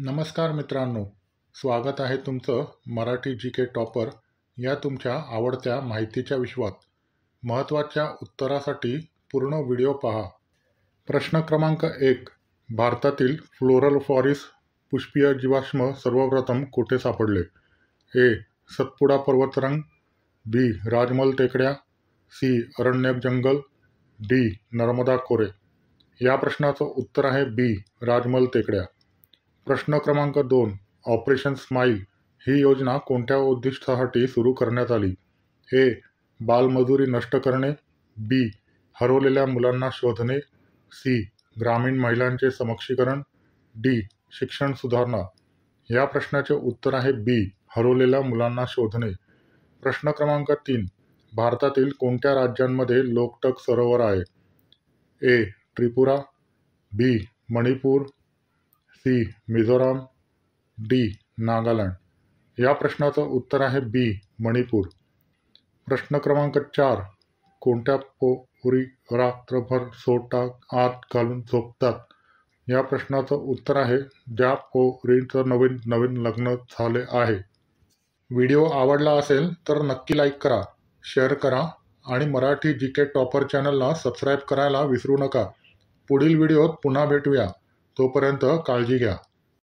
नमस्कार मित्रांनो, स्वागत आहे तुमचं मराठी जी के टॉपर या तुमच्या आवडत्या माहितीच्या विश्वात. महत्त्वाच्या उत्तरासाठी पूर्ण व्हिडिओ पहा. प्रश्न क्रमांक 1. भारतातील फ्लोरल फॉरेस्ट पुष्पीय जीवाश्म सर्वप्रथम कुठे सापडले? ए. सतपुडा पर्वतरांग, बी. राजमल टेकड्या, सी. अरण्यक जंगल, डी. नर्मदा खोरे. या प्रश्नाचं उत्तर आहे बी. राजमल टेकड्या. प्रश्न क्रमांक 2. ऑपरेशन स्माईल ही योजना कोणत्या उद्दिष्टासाठी सुरू करण्यात आली? ए. बालमजुरी नष्ट करणे, बी. हरवलेल्या मुलांना शोधणे, सी. ग्रामीण महिलांचे सक्षमीकरण, डी. शिक्षण सुधारणा. या प्रश्नाचे उत्तर आहे बी. हरवलेल्या मुलांना शोधणे. प्रश्न क्रमांक 3. भारतातील कोणत्या राज्यांमध्ये लोकटक सरोवर आहे? ए. त्रिपुरा, बी. मणिपूर, सी. मिझोराम, डी. नागालँड. या प्रश्नाचं उत्तर आहे बी. मणिपूर. प्रश्न क्रमांक 4. कोणत्या पोरी रात्रभर सोटा आत घालून झोपतात? या प्रश्नाचं उत्तर आहे ज्या पोरींचं नवीन लग्न झाले आहे. व्हिडिओ आवडला असेल तर नक्की लाईक करा, शेअर करा आणि मराठी जी के टॉपर चॅनलला सबस्क्राईब करायला विसरू नका. पुढील व्हिडिओत पुन्हा भेटूया. तोपर्यंत काळजी घ्या.